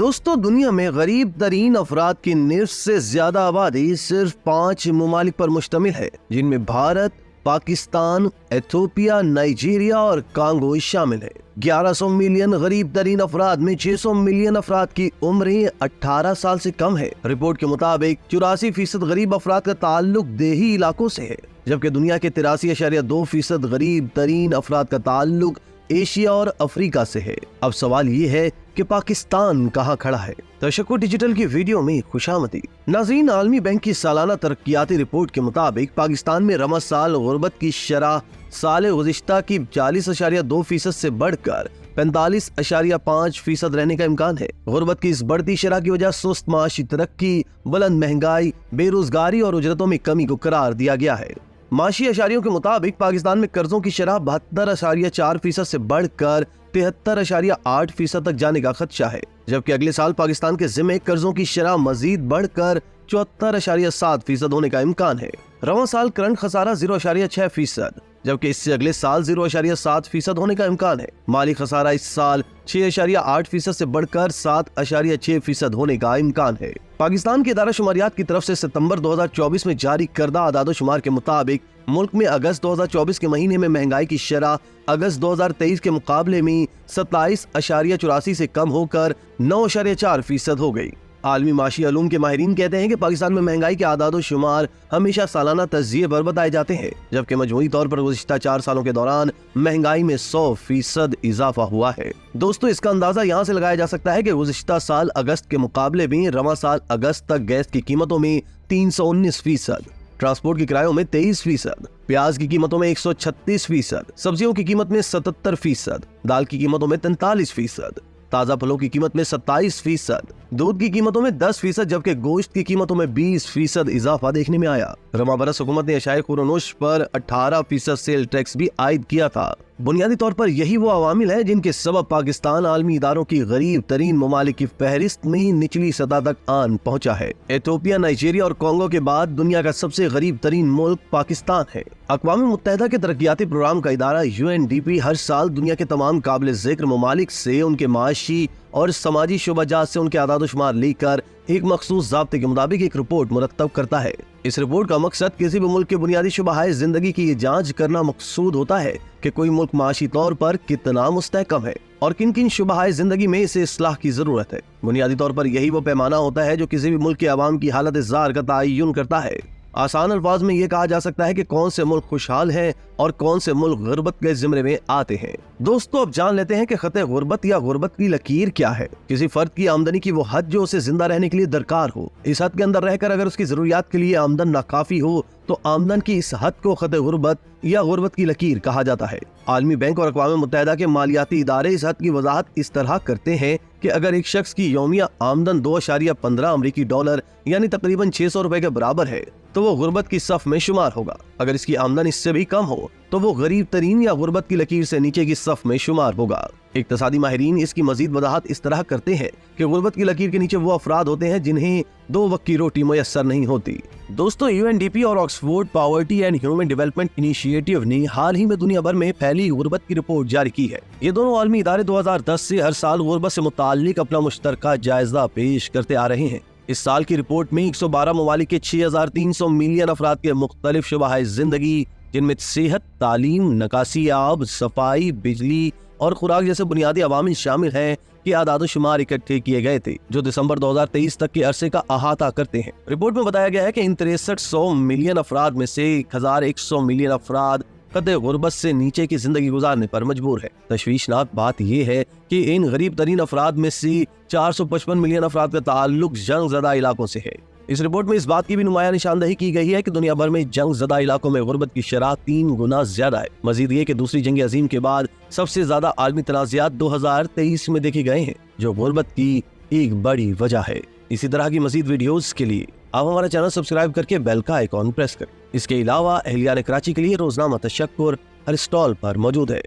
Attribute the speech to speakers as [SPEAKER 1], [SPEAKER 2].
[SPEAKER 1] दोस्तों, दुनिया में गरीब तरीन अफराद की निस्फ से ज्यादा आबादी सिर्फ 5 ममालिक पर मुश्तमिल है, जिनमें भारत, पाकिस्तान, एथियोपिया, नाइजीरिया और कांगो शामिल है। 1100 मिलियन गरीब तरीन अफराद में 600 मिलियन अफराद की उम्र 18 साल से कम है। रिपोर्ट के मुताबिक 84% गरीब अफराद का ताल्लुक देही इलाकों से है, जबकि दुनिया के 83.2% गरीब तरीन अफराद का ताल्लुक एशिया और अफ्रीका से है। अब सवाल ये है कि पाकिस्तान कहाँ खड़ा है। तशक्कुर डिजिटल की वीडियो में खुशामदी। नाज़रीन, आलमी बैंक की सालाना तरक्याती रिपोर्ट के मुताबिक पाकिस्तान में रमज़ साल गुर्बत की शरह साल गुज़िश्ता की 40.2% से बढ़कर 45.5% रहने का इम्कान है। गुर्बत की इस बढ़ती शरह की वजह सुस्त माशी तरक्की, बुलंद महंगाई, बेरोजगारी और उजरतों में कमी को करार दिया गया है। माशी अशारियों के मुताबिक पाकिस्तान में कर्जों की शरह 72.4% से बढ़कर 73.8% तक जाने का खदशा है, जबकि अगले साल पाकिस्तान के जिम्मे कर्जों की शरह मजीद बढ़कर 74.7% होने का इम्कान है। रवां साल करंट खसारा 0.6%, जबकि इससे अगले साल 0.7% होने का इम्कान है। माली खसारा इस साल 6.8% से बढ़कर 7.6% होने का इम्कान है। पाकिस्तान के इदारा शुमारियात की तरफ से सितंबर 2024 में जारी करदा आदादो शुमार के मुताबिक मुल्क में अगस्त 2024 के महीने में महंगाई की शरह अगस्त 2023 के मुकाबले में 27.84 से कम होकर 9.4% हो गई। आलमी माशी अलूम के माहिरीन कहते हैं कि पाकिस्तान में महंगाई के आदादो शुमार हमेशा सालाना तज्जिए पर बताए जाते हैं, जबकि मजमूई तौर पर गुज़िश्ता 4 सालों के दौरान महंगाई में 100% इजाफा हुआ है। दोस्तों, इसका अंदाजा यहाँ से लगाया जा सकता है कि गुज़िश्ता साल अगस्त के मुकाबले में रवां साल अगस्त तक गैस की कीमतों में 319%, ट्रांसपोर्ट के किरायों में 23%, प्याज की कीमतों में 136%, सब्जियों की कीमत में 77%, दाल की कीमतों में 43%, ताज़ा फलों की कीमत में 27%, दूध की कीमतों में 10%, जबकि गोश्त की कीमतों में 20% इजाफा देखने में आया। रमा बरस हुकूमत ने अशाए खुरनोश पर 18% सेल टैक्स भी आयद किया था। बुनियादी तौर पर यही वो अवामिल है जिनके सबब पाकिस्तान आलमी इदारों की गरीब तरीन ममालिक की फहरिस्त में ही निचली सतह तक आन पहुंचा है। एथियोपिया, नाइजीरिया और कांगो के बाद दुनिया का सबसे गरीब तरीन मुल्क पाकिस्तान है। अक़वाम मुत्तहिदा के तरक्याती प्रोग्राम का इदारा UNDP हर साल दुनिया के तमाम काबिल ज़िक्र ममालिक से उनके माशी और समाजी शुबाजात से उनके आदादोशुमार लेकर एक मखसूस ज़ाब्ते के मुताबिक एक रिपोर्ट मुरत्तब करता है। इस रिपोर्ट का मकसद किसी भी मुल्क के बुनियादी शुबाहाए जिंदगी की ये जांच करना मकसूद होता है कि कोई मुल्क माशी तौर पर कितना मुस्तहकम है और किन किन शुबाहाए जिंदगी में इसे इस्लाह की जरूरत है। बुनियादी तौर पर यही वो पैमाना होता है जो किसी भी मुल्क के अवाम की हालत ज़ार का तयन करता है। आसान अल्फाज में ये कहा जा सकता है कि कौन से मुल्क खुशहाल हैं और कौन से मुल्क गुर्बत के ज़िम्मे में आते हैं। दोस्तों, अब जान लेते हैं कि खते गुर्बत या गुर्बत की लकीर क्या है। किसी फर्द की आमदनी की वो हद जो उसे जिंदा रहने के लिए दरकार हो। इस हद के अंदर रहकर अगर उसकी जरूरियात के लिए आमदन नाकाफी हो तो आमदन की इस हद को खते गुर्बत या गुर्बत की लकीर कहा जाता है। आलमी बैंक और अक़वाम मुत्तहिदा के मालियाती इदारे इस हद की वजाहत इस तरह करते हैं कि अगर एक शख्स की यौमिया आमदन 2.15 अमरीकी डॉलर यानी तकरीबन 600 रुपए के बराबर है तो वो गुर्बत की सफ में शुमार होगा। अगर इसकी आमदन इससे भी कम हो तो वो गरीब तरीन या गुर्बत की लकीर से नीचे की सफ में शुमार होगा। इक्तसादी माहिरीन इसकी मजीद वजाहत इस तरह करते हैं कि गुर्बत की लकीर के नीचे वो अफराद होते हैं जिन्हें 2 वक्त की रोटी मुयस्सर नहीं होती। दोस्तों, UNDP और Oxford poverty and human development initiative ने हाल ही में दुनिया भर में फैली गुर्बत की रिपोर्ट जारी की है। ये दोनों आलमी इदारे 2010 से हर साल गुर्बत से मुताल्लिक अपना मुश्तरका जायजा पेश करते आ रहे हैं। इस साल की रिपोर्ट में 112 ममालिक के 6300 मिलियन अफराद के मुख्तलिफ शुबाहाए जिंदगी, जिनमें सेहत, तालीम, नकासी आब, सफाई, बिजली और खुराक जैसे बुनियादी अवामिल शामिल हैं कि आदादो शुमार इकट्ठे किए गए थे जो दिसंबर 2023 तक के अरसे का अहाता करते हैं। रिपोर्ट में बताया गया है कि इन 6300 मिलियन अफराद में से 1100 मिलियन अफराद खते गुर्बत से नीचे की जिंदगी गुजारने पर मजबूर है। तशवीशनाक बात यह है कि इन गरीब तरीन अफराद में से 455 मिलियन अफराद का ताल्लुक जंग ज़दा इलाकों से है। इस रिपोर्ट में इस बात की भी नुमाया निशानदही की गई है कि दुनिया भर में जंग ज़दा इलाकों में गुर्बत की शरह 3 गुना ज्यादा है। मजीद ये कि दूसरी जंग अजीम के बाद सबसे ज्यादा आलमी तनाज़ात 2023 में देखे गए हैं, जो गुर्बत की एक बड़ी वजह है। इसी तरह की मजीद वीडियोस के लिए आप हमारा चैनल सब्सक्राइब करके बेल का आइकॉन प्रेस करें। इसके अलावा अहलियान कराची के लिए रोजनामा तशक्कुर हर स्टॉल पर मौजूद है।